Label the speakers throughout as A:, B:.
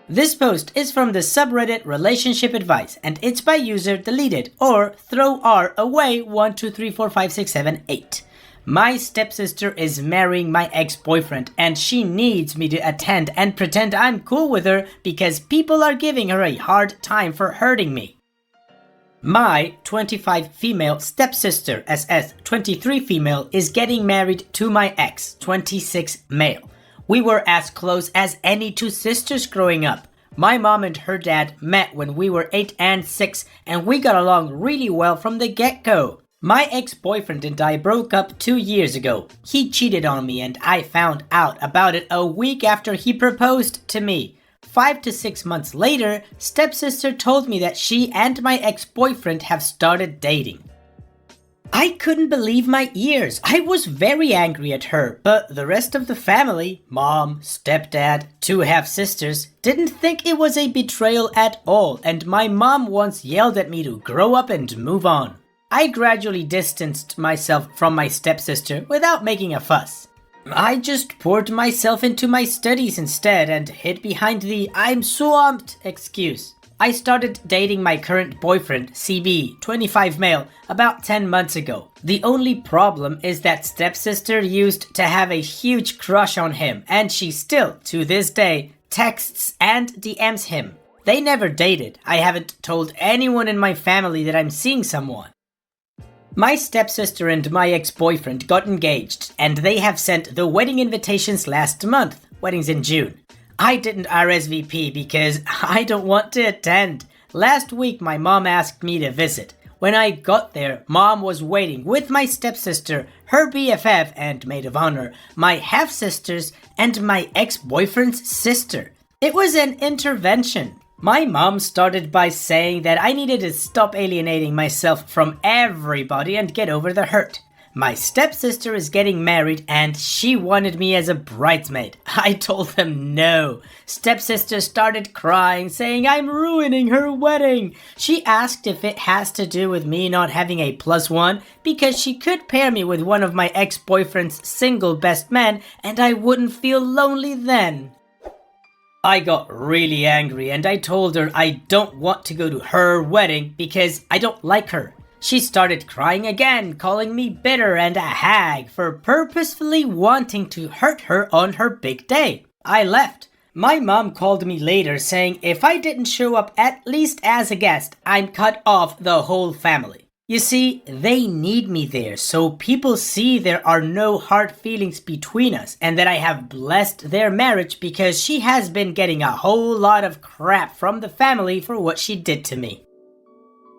A: This post is from the subreddit Relationship Advice, and it's by user deleted or throw R away 1234567 8. My stepsister is marrying my ex-boyfriend, and she needs me to attend and pretend I'm cool with her because people are giving her a hard time for hurting me. My 25 female stepsister, SS 23 female, is getting married to my ex, 26 male. We were as close as any two sisters growing up. My mom and her dad met when we were 8 and 6, and we got along really well from the get-go. My ex-boyfriend and I broke up 2 years ago. He cheated on me and I found out about it a week after he proposed to me. 5 to 6 months later, stepsister told me that she and my ex-boyfriend have started dating. I couldn't believe my ears. I was very angry at her, but the rest of the family, mom, stepdad, 2 half-sisters, didn't think it was a betrayal at all, and my mom once yelled at me to grow up and move on. I gradually distanced myself from my stepsister without making a fuss. I just poured myself into my studies instead and hid behind the "I'm swamped" excuse. I started dating my current boyfriend, CB, 25 male, about 10 months ago. The only problem is that stepsister used to have a huge crush on him, and she still, to this day, texts and DMs him. They never dated. I haven't told anyone in my family that I'm seeing someone. My stepsister and my ex-boyfriend got engaged, and they have sent the wedding invitations last month. Wedding's in June. I didn't RSVP because I don't want to attend. Last week my mom asked me to visit. When I got there, mom was waiting with my stepsister, her BFF and maid of honor, my half-sisters, and my ex-boyfriend's sister. It was an intervention. My mom started by saying that I needed to stop alienating myself from everybody and get over the hurt. My stepsister is getting married and she wanted me as a bridesmaid. I told them no. Stepsister started crying, saying I'm ruining her wedding. She asked if it has to do with me not having a +1 because she could pair me with one of my ex-boyfriend's single best men and I wouldn't feel lonely then. I got really angry and I told her I don't want to go to her wedding because I don't like her. She started crying again, calling me bitter and a hag for purposefully wanting to hurt her on her big day. I left. My mom called me later saying if I didn't show up at least as a guest, I'm cut off the whole family. You see, they need me there so people see there are no hard feelings between us and that I have blessed their marriage because she has been getting a whole lot of crap from the family for what she did to me.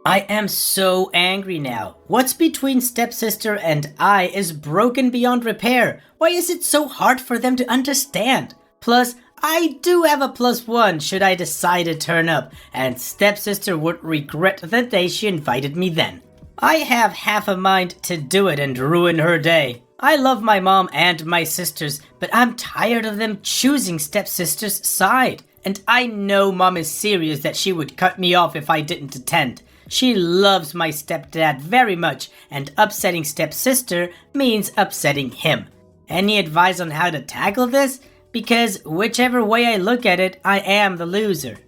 A: I am so angry now. What's between stepsister and I is broken beyond repair. Why is it so hard for them to understand? Plus, I do have a +1 should I decide to turn up, and stepsister would regret the day she invited me then. I have half a mind to do it and ruin her day. I love my mom and my sisters, but I'm tired of them choosing stepsister's side. And I know mom is serious that she would cut me off if I didn't attend. She loves my stepdad very much, and upsetting stepsister means upsetting him. Any advice on how to tackle this? Because whichever way I look at it, I am the loser.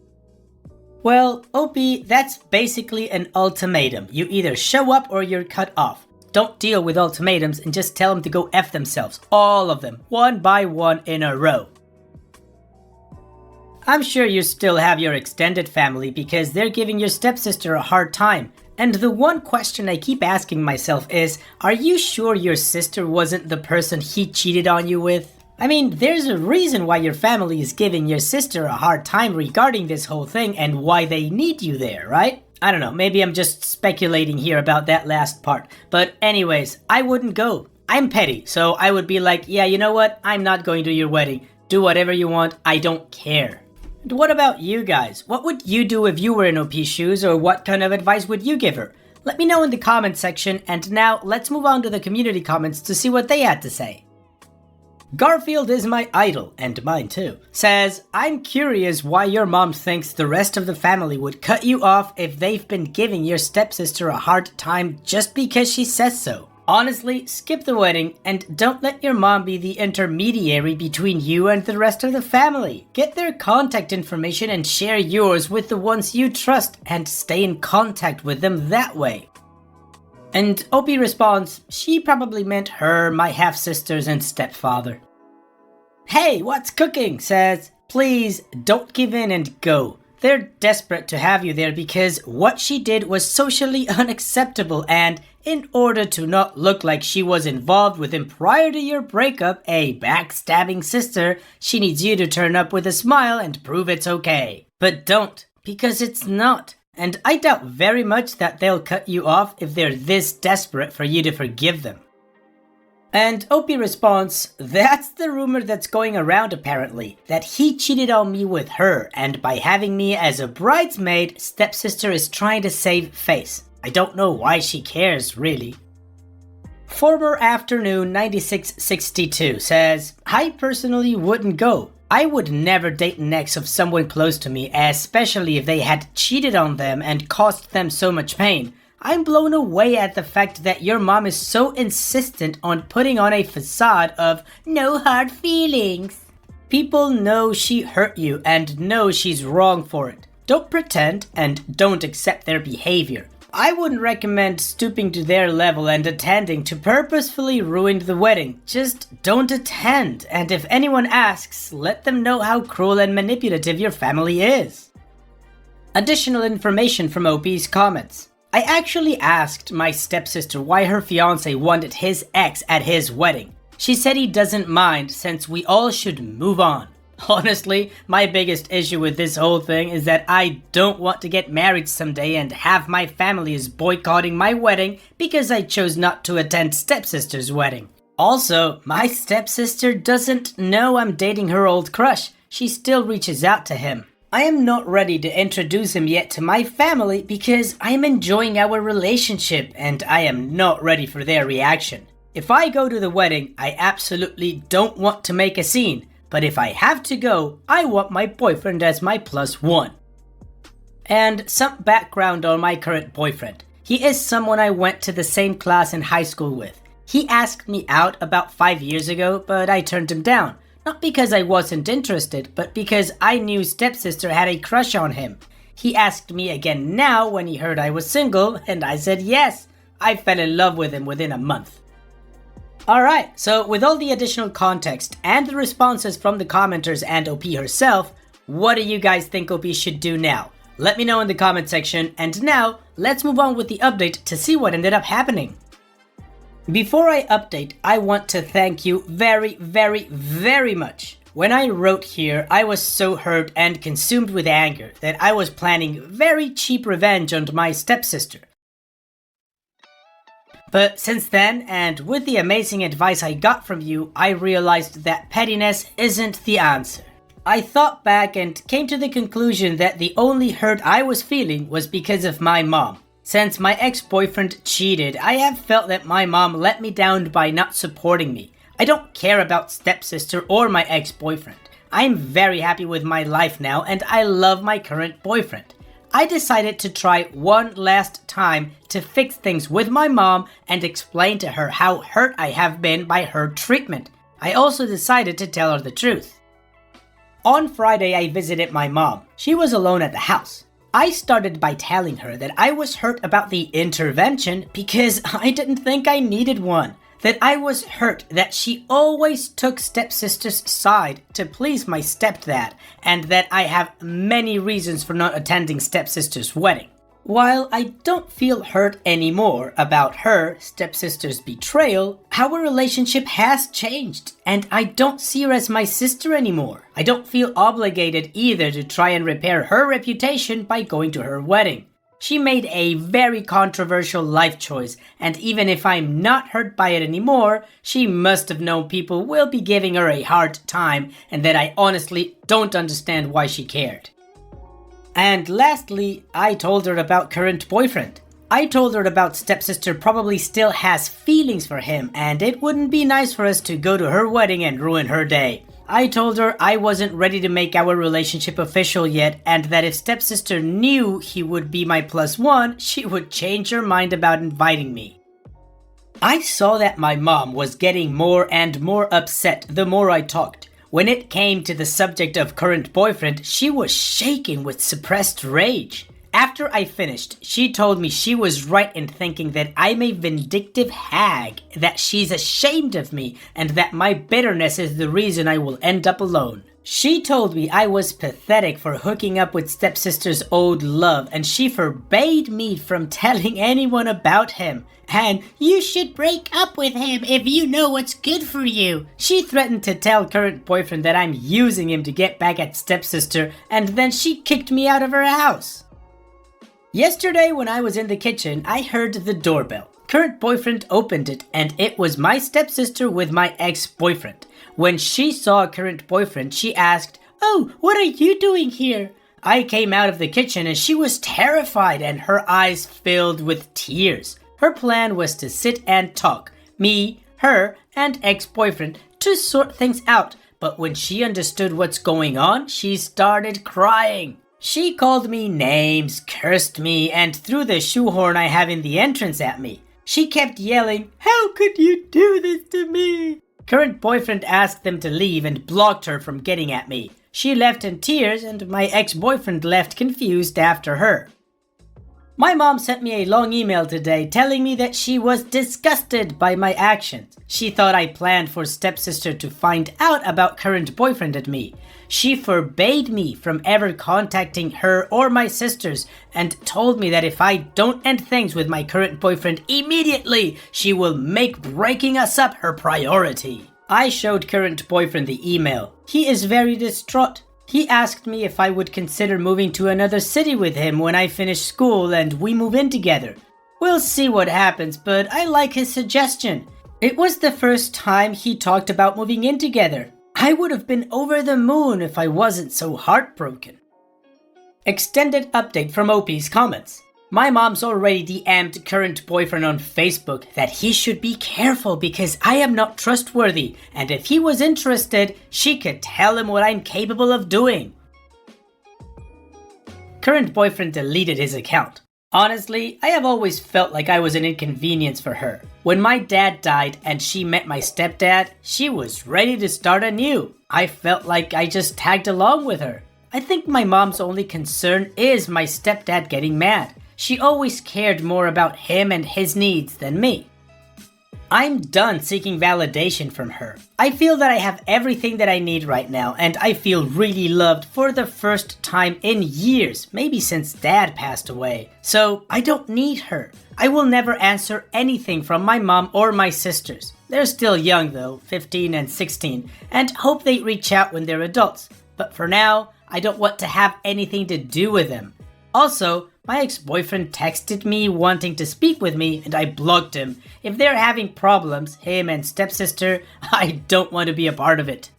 A: Well, OP, that's basically an ultimatum. You either show up or you're cut off. Don't deal with ultimatums and just tell them to go F themselves. All of them, one by one in a row. I'm sure you still have your extended family because they're giving your stepsister a hard time. And the one question I keep asking myself is, are you sure your sister wasn't the person he cheated on you with? I mean, there's a reason why your family is giving your sister a hard time regarding this whole thing and why they need you there, right? I don't know, maybe I'm just speculating here about that last part. But anyways, I wouldn't go. I'm petty, so I would be like, yeah, you know what? I'm not going to your wedding. Do whatever you want, I don't care. And what about you guys? What would you do if you were in OP's shoes, or what kind of advice would you give her? Let me know in the comment section, and now let's move on to the community comments to see what they had to say. Garfield is my idol, and mine too, says, I'm curious why your mom thinks the rest of the family would cut you off if they've been giving your stepsister a hard time just because she says so. Honestly, skip the wedding and don't let your mom be the intermediary between you and the rest of the family. Get their contact information and share yours with the ones you trust and stay in contact with them that way. And Opie responds, she probably meant her, my half-sisters, and stepfather. Hey, what's cooking? Says, please don't give in and go. They're desperate to have you there because what she did was socially unacceptable, and in order to not look like she was involved with him prior to your breakup, a backstabbing sister, she needs you to turn up with a smile and prove it's okay. But don't, because it's not. And I doubt very much that they'll cut you off if they're this desperate for you to forgive them. And Opie responds, that's the rumor that's going around apparently, that he cheated on me with her, and by having me as a bridesmaid, stepsister is trying to save face. I don't know why she cares, really. Former Afternoon 9662 says, I personally wouldn't go. I would never date an ex of someone close to me, especially if they had cheated on them and caused them so much pain. I'm blown away at the fact that your mom is so insistent on putting on a facade of no hard feelings. People know she hurt you and know she's wrong for it. Don't pretend and don't accept their behavior. I wouldn't recommend stooping to their level and attending to purposefully ruin the wedding. Just don't attend, and if anyone asks, let them know how cruel and manipulative your family is. Additional information from Opie's comments. I actually asked my stepsister why her fiance wanted his ex at his wedding. She said he doesn't mind since we all should move on. Honestly, my biggest issue with this whole thing is that I don't want to get married someday and half my family is boycotting my wedding because I chose not to attend stepsister's wedding. Also, my stepsister doesn't know I'm dating her old crush. She still reaches out to him. I am not ready to introduce him yet to my family because I am enjoying our relationship and I am not ready for their reaction. If I go to the wedding, I absolutely don't want to make a scene, but if I have to go, I want my boyfriend as my +1. And some background on my current boyfriend. He is someone I went to the same class in high school with. He asked me out about 5 years ago, but I turned him down. Not because I wasn't interested, but because I knew stepsister had a crush on him. He asked me again now when he heard I was single, and I said yes. I fell in love with him within a month. Alright, so with all the additional context and the responses from the commenters and OP herself, what do you guys think OP should do now? Let me know in the comment section, and now let's move on with the update to see what ended up happening. Before I update, I want to thank you very, very, very much. When I wrote here, I was so hurt and consumed with anger that I was planning very cheap revenge on my stepsister. But since then, and with the amazing advice I got from you, I realized that pettiness isn't the answer. I thought back and came to the conclusion that the only hurt I was feeling was because of my mom. Since my ex-boyfriend cheated, I have felt that my mom let me down by not supporting me. I don't care about stepsister or my ex-boyfriend. I'm very happy with my life now and I love my current boyfriend. I decided to try one last time to fix things with my mom and explain to her how hurt I have been by her treatment. I also decided to tell her the truth. On Friday, I visited my mom. She was alone at the house. I started by telling her that I was hurt about the intervention because I didn't think I needed one. That I was hurt that she always took stepsister's side to please my stepdad, and that I have many reasons for not attending stepsister's wedding. While I don't feel hurt anymore about her stepsister's betrayal, our relationship has changed, and I don't see her as my sister anymore. I don't feel obligated either to try and repair her reputation by going to her wedding. She made a very controversial life choice, and even if I'm not hurt by it anymore, she must have known people will be giving her a hard time, and that I honestly don't understand why she cared. And lastly, I told her about current boyfriend. I told her about stepsister probably still has feelings for him, and it wouldn't be nice for us to go to her wedding and ruin her day. I told her I wasn't ready to make our relationship official yet, and that if stepsister knew he would be my +1, she would change her mind about inviting me. I saw that my mom was getting more and more upset the more I talked. When it came to the subject of current boyfriend, she was shaking with suppressed rage. After I finished, she told me she was right in thinking that I'm a vindictive hag, that she's ashamed of me, and that my bitterness is the reason I will end up alone. She told me I was pathetic for hooking up with Stepsister's old love, and she forbade me from telling anyone about him. And you should break up with him if you know what's good for you. She threatened to tell current boyfriend that I'm using him to get back at Stepsister, and then she kicked me out of her house. Yesterday when I was in the kitchen, I heard the doorbell. Current boyfriend opened it, and it was my stepsister with my ex-boyfriend. When she saw current boyfriend, she asked, "Oh, what are you doing here?" I came out of the kitchen and she was terrified and her eyes filled with tears. Her plan was to sit and talk, me, her, and ex-boyfriend, to sort things out. But when she understood what's going on, she started crying. She called me names, cursed me, and threw the shoehorn I have in the entrance at me. She kept yelling, "How could you do this to me?" Current boyfriend asked them to leave and blocked her from getting at me. She left in tears and my ex-boyfriend left confused after her. My mom sent me a long email today telling me that she was disgusted by my actions. She thought I planned for stepsister to find out about current boyfriend and me. She forbade me from ever contacting her or my sisters and told me that if I don't end things with my current boyfriend immediately, she will make breaking us up her priority. I showed current boyfriend the email. He is very distraught. He asked me if I would consider moving to another city with him when I finish school and we move in together. We'll see what happens, but I like his suggestion. It was the first time he talked about moving in together. I would have been over the moon if I wasn't so heartbroken. Extended update from OP's comments. My mom's already DM'd current boyfriend on Facebook that he should be careful because I am not trustworthy, and if he was interested, she could tell him what I'm capable of doing. Current boyfriend deleted his account. Honestly, I have always felt like I was an inconvenience for her. When my dad died and she met my stepdad, she was ready to start anew. I felt like I just tagged along with her. I think my mom's only concern is my stepdad getting mad. She always cared more about him and his needs than me. I'm done seeking validation from her. I feel that I have everything that I need right now, and I feel really loved for the first time in years, maybe since Dad passed away. So I don't need her. I will never answer anything from my mom or my sisters. They're still young though, 15 and 16, and hope they reach out when they're adults. But for now, I don't want to have anything to do with them. Also, my ex-boyfriend texted me wanting to speak with me and I blocked him. If they're having problems, him and stepsister, I don't want to be a part of it.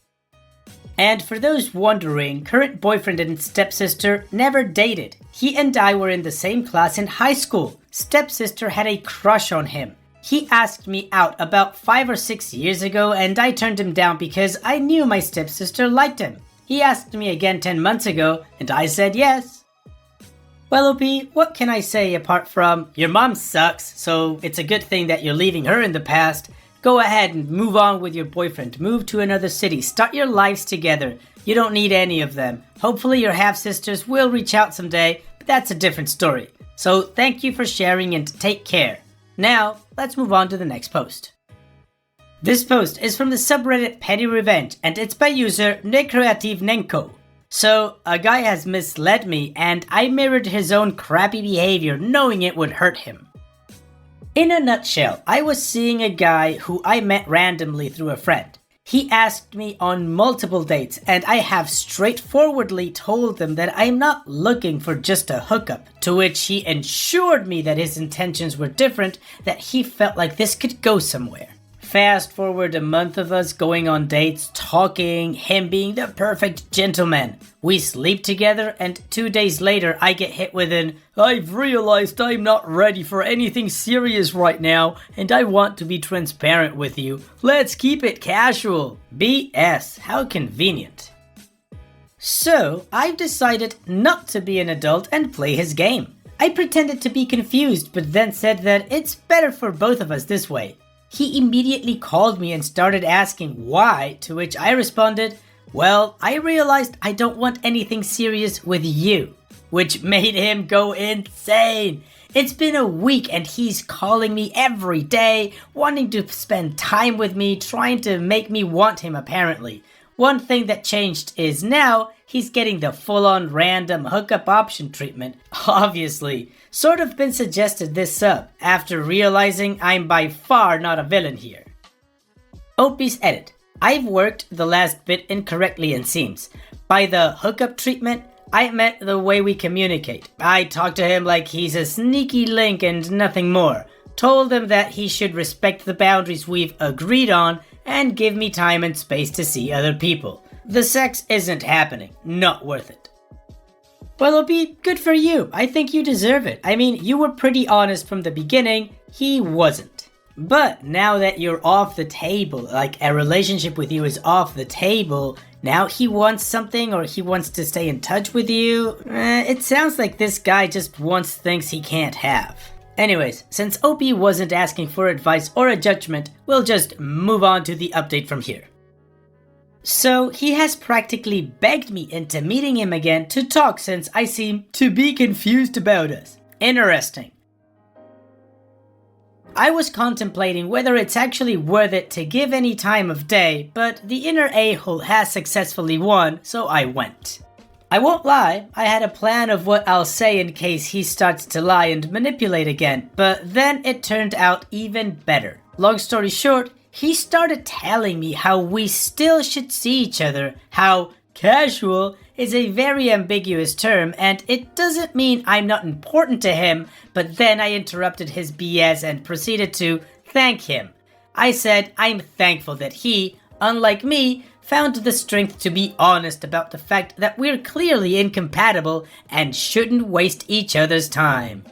A: And for those wondering, current boyfriend and stepsister never dated. He and I were in the same class in high school. Stepsister had a crush on him. He asked me out about 5 or 6 years ago and I turned him down because I knew my stepsister liked him. He asked me again 10 months ago and I said yes. Well, OP, what can I say apart from your mom sucks, so it's a good thing that you're leaving her in the past. Go ahead and move on with your boyfriend. Move to another city. Start your lives together. You don't need any of them. Hopefully your half-sisters will reach out someday, but that's a different story. So thank you for sharing and take care. Now, let's move on to the next post. This post is from the subreddit Petty Revenge and it's by user Necreativnenko. So, a guy has misled me and I mirrored his own crappy behavior knowing it would hurt him. In a nutshell, I was seeing a guy who I met randomly through a friend. He asked me on multiple dates and I have straightforwardly told him that I'm not looking for just a hookup, to which he assured me that his intentions were different, that he felt like this could go somewhere. Fast forward a month of us going on dates, talking, him being the perfect gentleman. We sleep together and 2 days later I get hit with an, "I've realized I'm not ready for anything serious right now and I want to be transparent with you. Let's keep it casual." BS, how convenient. So, I've decided not to be an adult and play his game. I pretended to be confused but then said that it's better for both of us this way. He immediately called me and started asking why, to which I responded, "Well, I realized I don't want anything serious with you," which made him go insane. It's been a week and he's calling me every day, wanting to spend time with me, trying to make me want him apparently. One thing that changed is now he's getting the full-on random hookup option treatment, obviously. Sort of been suggested this sub, after realizing I'm by far not a villain here. Opie's edit. I've worked the last bit incorrectly and seems. By the hookup treatment, I meant the way we communicate. I talk to him like he's a sneaky link and nothing more. Told him that he should respect the boundaries we've agreed on and give me time and space to see other people. The sex isn't happening. Not worth it. Well, it'll be good for you. I think you deserve it. I mean, you were pretty honest from the beginning. He wasn't. But now that you're off the table, like a relationship with you is off the table, now he wants something or he wants to stay in touch with you. It sounds like this guy just wants things he can't have. Anyways, since Opie wasn't asking for advice or a judgment, we'll just move on to the update from here. So he has practically begged me into meeting him again to talk since I seem to be confused about us. Interesting. I was contemplating whether it's actually worth it to give any time of day, but the inner a-hole has successfully won, so I went. I won't lie, I had a plan of what I'll say in case he starts to lie and manipulate again, but then it turned out even better. Long story short, he started telling me how we still should see each other, how casual is a very ambiguous term and it doesn't mean I'm not important to him, but then I interrupted his BS and proceeded to thank him. I said I'm thankful that he, unlike me, found the strength to be honest about the fact that we're clearly incompatible and shouldn't waste each other's time.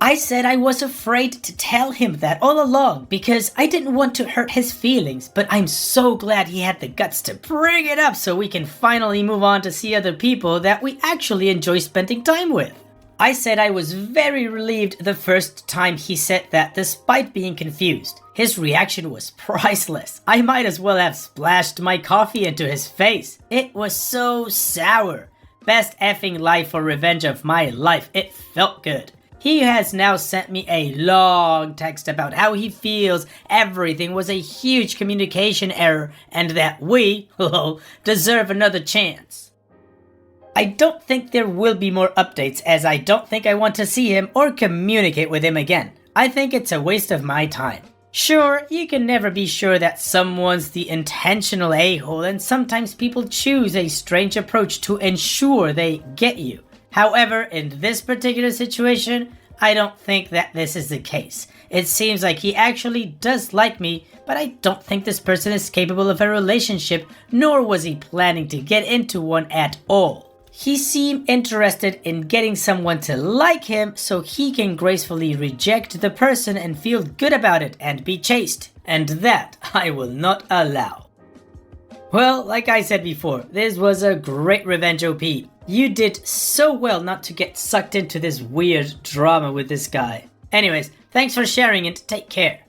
A: I said I was afraid to tell him that all along because I didn't want to hurt his feelings, but I'm so glad he had the guts to bring it up so we can finally move on to see other people that we actually enjoy spending time with. I said I was very relieved the first time he said that despite being confused. His reaction was priceless. I might as well have splashed my coffee into his face. It was so sour. Best effing lie for revenge of my life. It felt good. He has now sent me a long text about how he feels everything was a huge communication error and that we, deserve another chance. I don't think there will be more updates as I don't think I want to see him or communicate with him again. I think it's a waste of my time. Sure, you can never be sure that someone's the intentional a-hole and sometimes people choose a strange approach to ensure they get you. However, in this particular situation, I don't think that this is the case. It seems like he actually does like me, but I don't think this person is capable of a relationship, nor was he planning to get into one at all. He seemed interested in getting someone to like him so he can gracefully reject the person and feel good about it and be chaste. And that I will not allow. Well, like I said before, this was a great revenge OP. You did so well not to get sucked into this weird drama with this guy. Anyways, thanks for sharing and take care.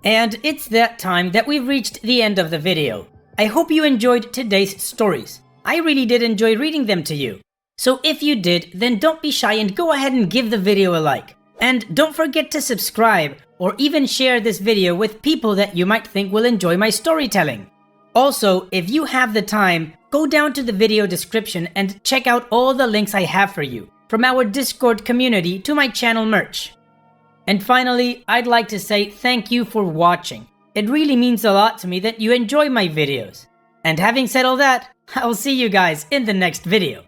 A: And it's that time that we've reached the end of the video. I hope you enjoyed today's stories. I really did enjoy reading them to you. So if you did, then don't be shy and go ahead and give the video a like. And don't forget to subscribe or even share this video with people that you might think will enjoy my storytelling. Also, if you have the time, go down to the video description and check out all the links I have for you, from our Discord community to my channel merch. And finally, I'd like to say thank you for watching. It really means a lot to me that you enjoy my videos. And having said all that, I'll see you guys in the next video.